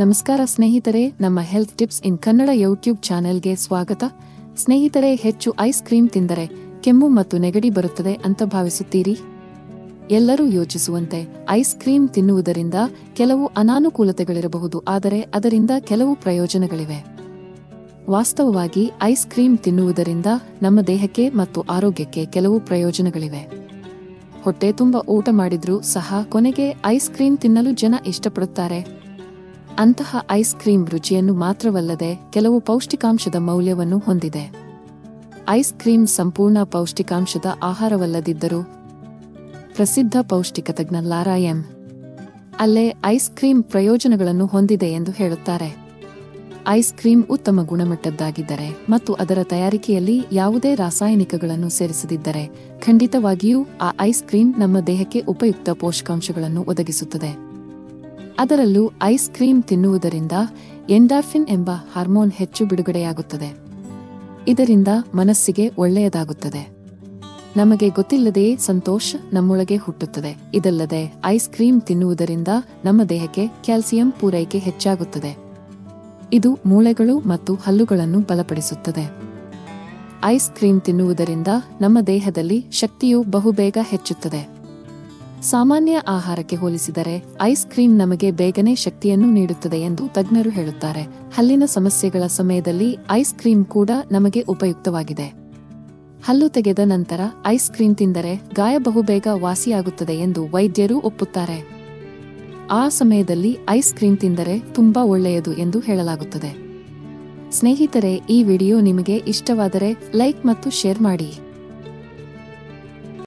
ನಮಸ್ಕಾರ ಸ್ನೇಹಿತರೆ, ನಮ್ಮ ಹೆಲ್ತ್ ಟಿಪ್ಸ್ ಇನ್ ಕನ್ನಡ ಯೂಟ್ಯೂಬ್ ಚಾನೆಲ್ಗೆ ಸ್ವಾಗತ. ಸ್ನೇಹಿತರೆ, ಹೆಚ್ಚು ಐಸ್ ಕ್ರೀಮ್ ತಿಂದರೆ ಕೆಮ್ಮು ಮತ್ತು ನೆಗಡಿ ಬರುತ್ತದೆ ಅಂತ ಭಾವಿಸುತ್ತೀರಿ? ಎಲ್ಲರೂ ಯೋಚಿಸುವಂತೆ ಐಸ್ ಕ್ರೀಮ್ ತಿನ್ನುವುದರಿಂದ ಕೆಲವು ಅನಾನುಕೂಲತೆಗಳಿರಬಹುದು, ಆದರೆ ಅದರಿಂದ ಕೆಲವು ಪ್ರಯೋಜನಗಳಿವೆ. ವಾಸ್ತವವಾಗಿ ಐಸ್ ಕ್ರೀಮ್ ತಿನ್ನುವುದರಿಂದ ನಮ್ಮ ದೇಹಕ್ಕೆ ಮತ್ತು ಆರೋಗ್ಯಕ್ಕೆ ಕೆಲವು ಪ್ರಯೋಜನಗಳಿವೆ. ಹೊಟ್ಟೆ ತುಂಬ ಊಟ ಮಾಡಿದ್ರೂ ಸಹ ಕೊನೆಗೆ ಐಸ್ ಕ್ರೀಮ್ ತಿನ್ನಲು ಜನ ಇಷ್ಟಪಡುತ್ತಾರೆ. ಅಂತಹ ಐಸ್ ಕ್ರೀಮ್ ರುಚಿಯನ್ನು ಮಾತ್ರವಲ್ಲದೆ ಕೆಲವು ಪೌಷ್ಟಿಕಾಂಶದ ಮೌಲ್ಯವನ್ನು ಹೊಂದಿದೆ. ಐಸ್ ಕ್ರೀಮ್ ಸಂಪೂರ್ಣ ಪೌಷ್ಟಿಕಾಂಶದ ಆಹಾರವಲ್ಲದಿದ್ದರೂ ಪ್ರಸಿದ್ಧ ಪೌಷ್ಟಿಕ ತಜ್ಞ ಲಾರಾ ಎಂ. ಅಲ್ಲೇ ಐಸ್ ಕ್ರೀಮ್ ಪ್ರಯೋಜನಗಳನ್ನು ಹೊಂದಿದೆ ಎಂದು ಹೇಳುತ್ತಾರೆ. ಐಸ್ ಕ್ರೀಮ್ ಉತ್ತಮ ಗುಣಮಟ್ಟದ್ದಾಗಿದ್ದರೆ ಮತ್ತು ಅದರ ತಯಾರಿಕೆಯಲ್ಲಿ ಯಾವುದೇ ರಾಸಾಯನಿಕಗಳನ್ನು ಸೇರಿಸದಿದ್ದರೆ ಖಂಡಿತವಾಗಿಯೂ ಆ ಐಸ್ ಕ್ರೀಮ್ ನಮ್ಮ ದೇಹಕ್ಕೆ ಉಪಯುಕ್ತ ಪೋಷಕಾಂಶಗಳನ್ನು ಒದಗಿಸುತ್ತದೆ. ಅದರಲ್ಲೂ ಐಸ್ ಕ್ರೀಮ್ ತಿನ್ನುವುದರಿಂದ ಎಂಡಾರ್ಫಿನ್ ಎಂಬ ಹಾರ್ಮೋನ್ ಹೆಚ್ಚು ಬಿಡುಗಡೆಯಾಗುತ್ತದೆ. ಇದರಿಂದ ಮನಸ್ಸಿಗೆ ಒಳ್ಳೆಯದಾಗುತ್ತದೆ. ನಮಗೆ ಗೊತ್ತಿಲ್ಲದೆಯೇ ಸಂತೋಷ ನಮ್ಮೊಳಗೆ ಹುಟ್ಟುತ್ತದೆ. ಇದಲ್ಲದೆ ಐಸ್ ಕ್ರೀಮ್ ತಿನ್ನುವುದರಿಂದ ನಮ್ಮ ದೇಹಕ್ಕೆ ಕ್ಯಾಲ್ಸಿಯಂ ಪೂರೈಕೆ ಹೆಚ್ಚಾಗುತ್ತದೆ. ಇದು ಮೂಳೆಗಳು ಮತ್ತು ಹಲ್ಲುಗಳನ್ನು ಬಲಪಡಿಸುತ್ತದೆ. ಐಸ್ ಕ್ರೀಮ್ ತಿನ್ನುವುದರಿಂದ ನಮ್ಮ ದೇಹದಲ್ಲಿ ಶಕ್ತಿಯು ಬಹುಬೇಗ ಹೆಚ್ಚುತ್ತದೆ. ಸಾಮಾನ್ಯ ಆಹಾರಕ್ಕೆ ಹೋಲಿಸಿದರೆ ಐಸ್ ಕ್ರೀಮ್ ನಮಗೆ ಬೇಗನೆ ಶಕ್ತಿಯನ್ನು ನೀಡುತ್ತದೆ ಎಂದು ತಜ್ಞರು ಹೇಳುತ್ತಾರೆ. ಹಲ್ಲಿನ ಸಮಸ್ಯೆಗಳ ಸಮಯದಲ್ಲಿ ಐಸ್ ಕ್ರೀಮ್ ಕೂಡ ನಮಗೆ ಉಪಯುಕ್ತವಾಗಿದೆ. ಹಲ್ಲು ತೆಗೆದ ನಂತರ ಐಸ್ ಕ್ರೀಮ್ ತಿಂದರೆ ಗಾಯ ಬಹುಬೇಗ ವಾಸಿಯಾಗುತ್ತದೆ ಎಂದು ವೈದ್ಯರು ಒಪ್ಪುತ್ತಾರೆ. ಆ ಸಮಯದಲ್ಲಿ ಐಸ್ ಕ್ರೀಮ್ ತಿಂದರೆ ತುಂಬಾ ಒಳ್ಳೆಯದು ಎಂದು ಹೇಳಲಾಗುತ್ತದೆ. ಸ್ನೇಹಿತರೆ, ಈ ವಿಡಿಯೋ ನಿಮಗೆ ಇಷ್ಟವಾದರೆ ಲೈಕ್ ಮತ್ತು ಶೇರ್ ಮಾಡಿ.